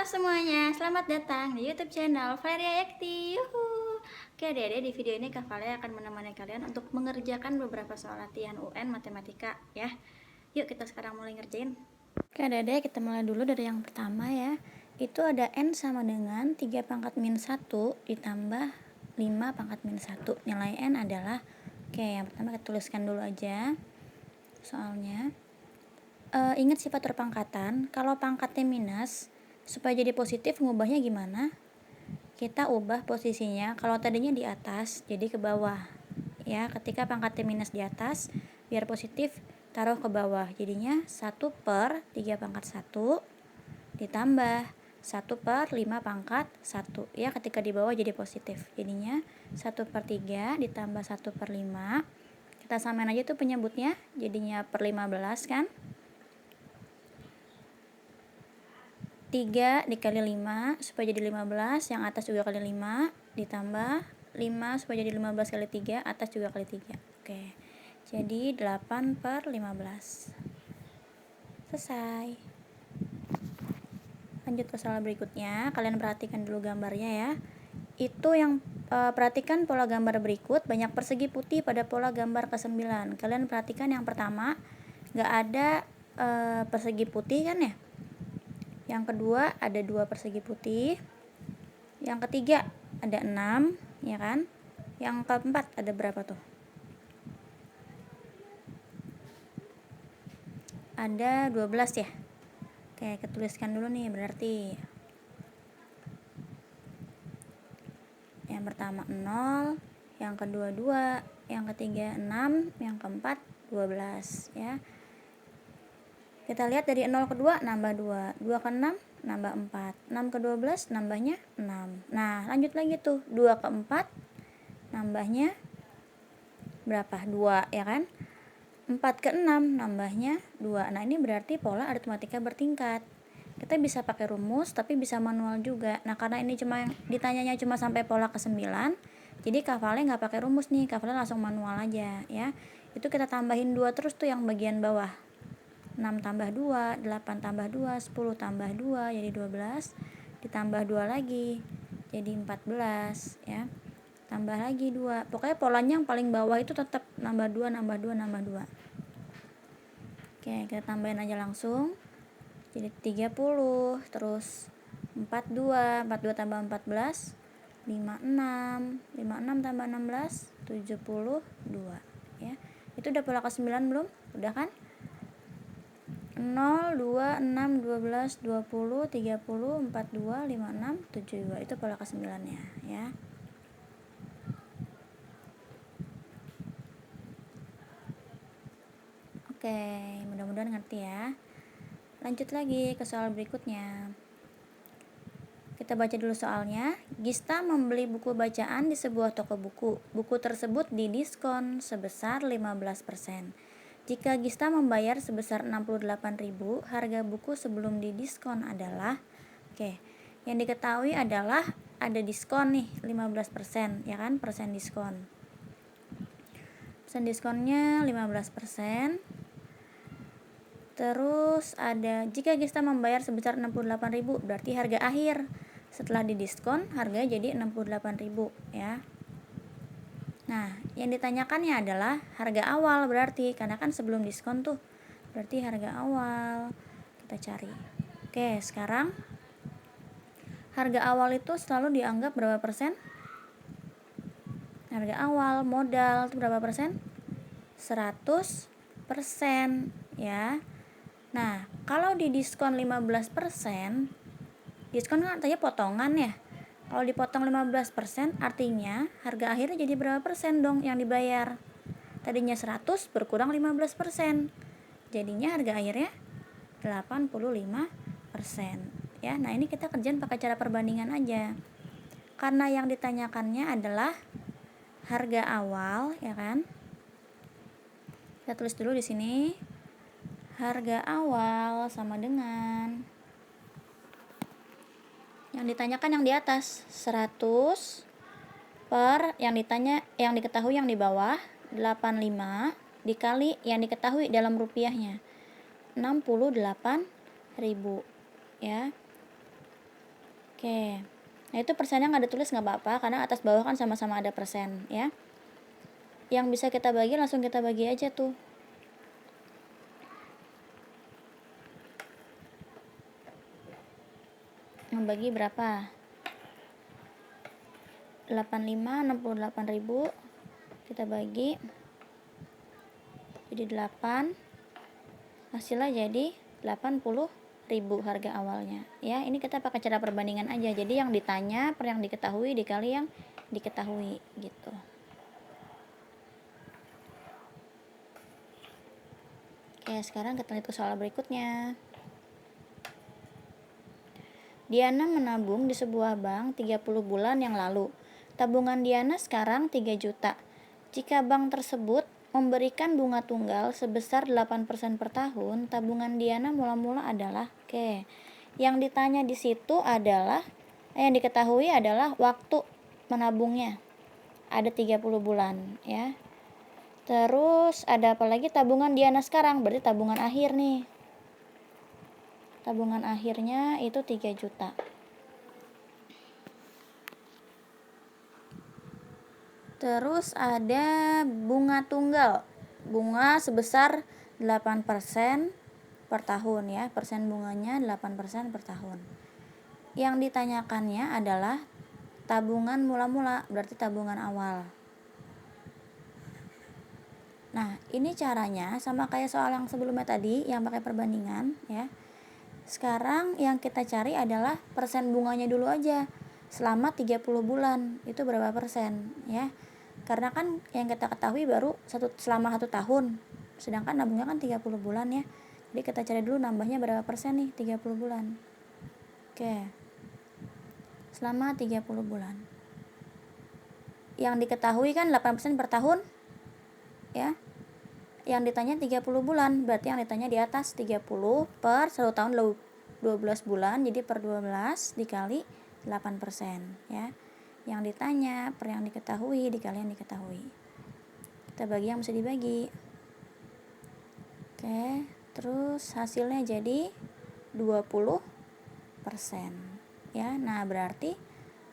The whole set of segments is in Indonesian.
semuanya, selamat datang di YouTube channel Valeria Yakti. Yuhu. Oke, Dede, di video ini Kak Valeria akan menemani kalian untuk mengerjakan beberapa soal latihan UN matematika ya. Yuk kita sekarang mulai ngerjain. Oke, Dede, kita mulai dulu dari yang pertama ya. Itu ada N sama dengan 3 pangkat min 1 ditambah 5 pangkat min 1. Nilai N adalah, oke, yang pertama kita tuliskan dulu aja soalnya. Ingat sifat perpangkatan, kalau pangkatnya minus, supaya jadi positif ngubahnya gimana? Kita ubah posisinya, kalau tadinya di atas jadi ke bawah ya. Ketika pangkatnya minus di atas, biar positif taruh ke bawah, jadinya 1/3 pangkat 1 ditambah 1/5 pangkat 1 ya. Ketika di bawah jadi positif, jadinya 1/3 ditambah 1/5. Kita samain aja tuh penyebutnya, jadinya per 15 kan. 3 dikali 5 supaya jadi 15, yang atas juga kali 5, ditambah 5 supaya jadi 15 kali 3, atas juga kali 3. Oke, jadi 8/15. Selesai. Lanjut ke soal berikutnya, kalian perhatikan dulu gambarnya ya. Itu yang perhatikan pola gambar berikut, banyak persegi putih pada pola gambar ke-9. Kalian perhatikan yang pertama, nggak ada persegi putih kan ya. Yang kedua ada 2 persegi putih. Yang ketiga ada 6 ya kan. Yang keempat ada berapa tuh? Ada 12 ya. Oke, kita tuliskan dulu nih berarti. Yang pertama 0, yang kedua 2, yang ketiga 6, yang keempat 12 ya. Kita lihat dari 0 ke 2 nambah 2, 2 ke 6 nambah 4, 6 ke 12 nambahnya 6. Nah, lanjut lagi tuh, 2 ke 4 nambahnya berapa? 2 ya kan? 4 ke 6 nambahnya 2. Nah, ini berarti pola aritmatika bertingkat. Kita bisa pakai rumus tapi bisa manual juga. Nah, karena ini cuma ditanyanya cuma sampai pola ke-9, jadi Kak Vale nggak pakai rumus nih, Kak Vale langsung manual aja ya. Itu kita tambahin 2 terus tuh yang bagian bawah. 6 tambah 2, 8 tambah 2, 10 tambah 2 jadi 12, ditambah 2 lagi jadi 14 ya. Tambah lagi 2. Pokoknya polanya yang paling bawah itu tetap nambah 2, nambah 2, nambah 2. Oke, kita tambahin aja langsung. Jadi 30, terus 42, 42 tambah 14, 56, 56 tambah 16, 72 ya. Itu udah pola ke-9 belum? Udah kan? 0, 2, 6, 12, 20, 30, 42, 56, 72. Itu pola ke-9 ya. Oke, mudah-mudahan ngerti ya. Lanjut lagi ke soal berikutnya. Kita baca dulu soalnya. Gista membeli buku bacaan di sebuah toko buku. Buku tersebut didiskon sebesar 15%. Jika Gista membayar sebesar 68.000, harga buku sebelum didiskon adalah, oke, yang diketahui adalah ada diskon nih 15% ya kan, persen diskon. Persen diskonnya 15%. Terus ada jika Gista membayar sebesar 68.000, berarti harga akhir setelah didiskon harganya jadi 68.000 ya. Nah, yang ditanyakannya adalah harga awal, berarti karena kan sebelum diskon tuh, berarti harga awal kita cari. Oke, sekarang harga awal itu selalu dianggap berapa persen? Harga awal modal itu berapa persen? 100% ya. Nah, kalau di diskon 15%, diskon kan artinya potongan ya. Kalau dipotong 15%, artinya harga akhirnya jadi berapa persen dong yang dibayar? Tadinya 100 berkurang 15%. Jadinya harga akhirnya 85% ya. Nah, ini kita kerjaan pakai cara perbandingan aja. Karena yang ditanyakannya adalah harga awal ya kan. Kita tulis dulu di sini. Harga awal sama dengan yang ditanyakan yang di atas 100 per yang diketahui yang di bawah 85 dikali yang diketahui dalam rupiahnya 68.000 ya. Oke. Nah, itu persennya nggak ditulis nggak apa-apa, karena atas bawah kan sama-sama ada persen, ya. Yang bisa kita bagi langsung kita bagi aja tuh. Membagi berapa? 65.068.000 kita bagi jadi 8, hasilnya jadi 80.000 harga awalnya, ya. Ini kita pakai cara perbandingan aja, jadi yang ditanya per yang diketahui dikali yang diketahui gitu. Oke, sekarang kita lihat ke soal berikutnya. Diana menabung di sebuah bank 30 bulan yang lalu. Tabungan Diana sekarang 3 juta. Jika bank tersebut memberikan bunga tunggal sebesar 8% per tahun, tabungan Diana mula-mula adalah, yang ditanya di situ adalah, yang diketahui adalah waktu menabungnya. Ada 30 bulan, ya. Terus ada apa lagi? Tabungan Diana sekarang, berarti tabungan akhir nih. Tabungan akhirnya itu 3 juta. Terus ada bunga tunggal. Bunga sebesar 8% per tahun, ya. Persen bunganya 8% per tahun. Yang ditanyakannya adalah tabungan mula-mula, berarti tabungan awal. Nah, ini caranya sama kayak soal yang sebelumnya tadi yang pakai perbandingan, ya. Sekarang yang kita cari adalah persen bunganya dulu aja. Selama 30 bulan, itu berapa persen, ya. Karena kan yang kita ketahui baru selama 1 tahun. Sedangkan nabungnya kan 30 bulan, ya. Jadi kita cari dulu nambahnya berapa persen nih 30 bulan. Oke. Selama 30 bulan. Yang diketahui kan 8% per tahun, ya. Yang ditanya 30 bulan, berarti yang ditanya di atas 30 per 1 tahun 12 bulan, jadi per 12 dikali 8%, ya. Yang ditanya per yang diketahui dikali yang diketahui. Kita bagi yang mesti dibagi. Oke, terus hasilnya jadi 20%, ya. Nah, berarti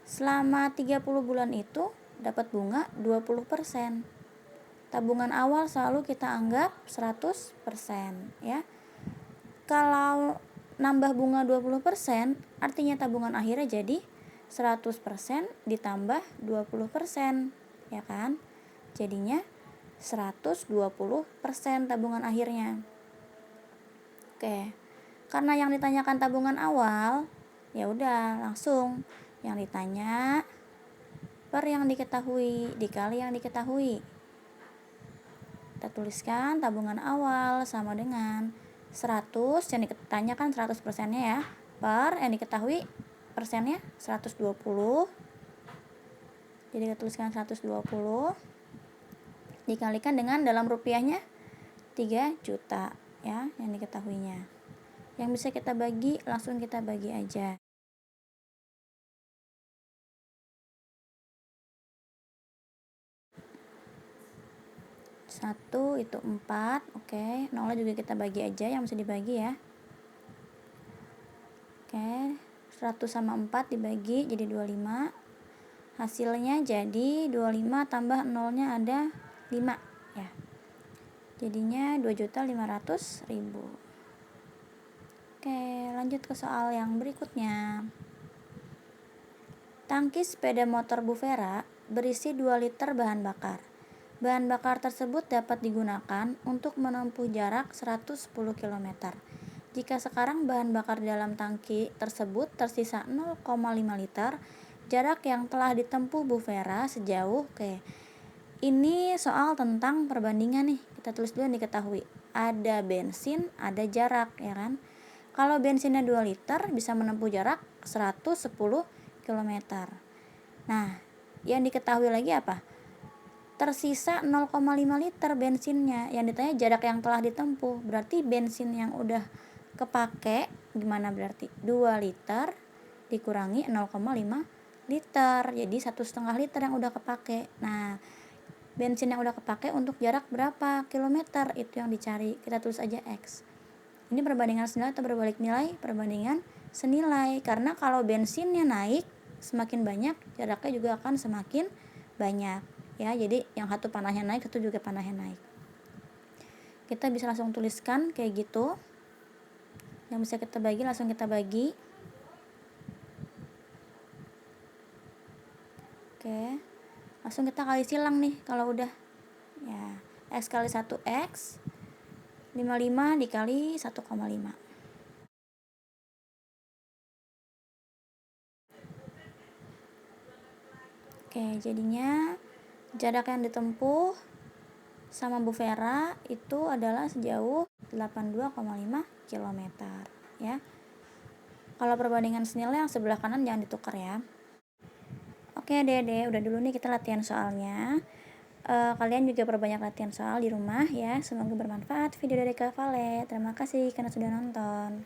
selama 30 bulan itu dapat bunga 20%. Tabungan awal selalu kita anggap 100%, ya. Kalau nambah bunga 20%, artinya tabungan akhirnya jadi 100% ditambah 20%, ya kan? Jadinya 120% tabungan akhirnya. Oke. Karena yang ditanyakan tabungan awal, ya udah langsung yang ditanya per yang diketahui dikali yang diketahui. Kita tuliskan tabungan awal sama dengan 100, yang ditanyakan 100%-nya, ya, per yang diketahui persennya 120. Jadi kita tuliskan 120 dikalikan dengan dalam rupiahnya 3 juta, ya, yang diketahuinya. Yang bisa kita bagi langsung kita bagi aja. 1 itu 4, oke. 0 juga kita bagi aja yang mesti dibagi, ya. Oke, 100 sama 4 dibagi jadi 25. Hasilnya jadi 25 tambah 0-nya ada 5, ya. Jadinya 2.500.000. Oke, lanjut ke soal yang berikutnya. Tangki sepeda motor Bu Vera berisi 2 liter bahan bakar. Bahan bakar tersebut dapat digunakan untuk menempuh jarak 110 km. Jika sekarang bahan bakar di dalam tangki tersebut tersisa 0,5 liter, jarak yang telah ditempuh Bu Vera sejauh, ini soal tentang perbandingan nih. Kita tulis dulu yang diketahui. Ada bensin, ada jarak, ya kan? Kalau bensinnya 2 liter bisa menempuh jarak 110 km. Nah, yang diketahui lagi apa? Tersisa 0,5 liter bensinnya. Yang ditanya jarak yang telah ditempuh. Berarti bensin yang udah kepake gimana berarti? 2 liter dikurangi 0,5 liter. Jadi 1,5 liter yang udah kepake. Nah, bensin yang udah kepake untuk jarak berapa kilometer, itu yang dicari. Kita tulis aja X. Ini perbandingan senilai atau berbalik nilai? Perbandingan senilai, karena kalau bensinnya naik semakin banyak, jaraknya juga akan semakin banyak ya. Jadi yang satu panahnya naik, satu juga panahnya naik. Kita bisa langsung tuliskan kayak gitu. Yang bisa kita bagi langsung kita bagi. Oke, langsung kita kali silang nih kalau udah ya. X kali 1x 55 dikali 1,5. Oke, jadinya jarak yang ditempuh sama Bu Vera itu adalah sejauh 82,5 km ya. Kalau perbandingan senilai yang sebelah kanan jangan ditukar ya. Oke Dede, udah dulu nih kita latihan soalnya. Kalian juga perbanyak latihan soal di rumah ya. Semoga bermanfaat video dari Kak Vale. Terima kasih karena sudah nonton.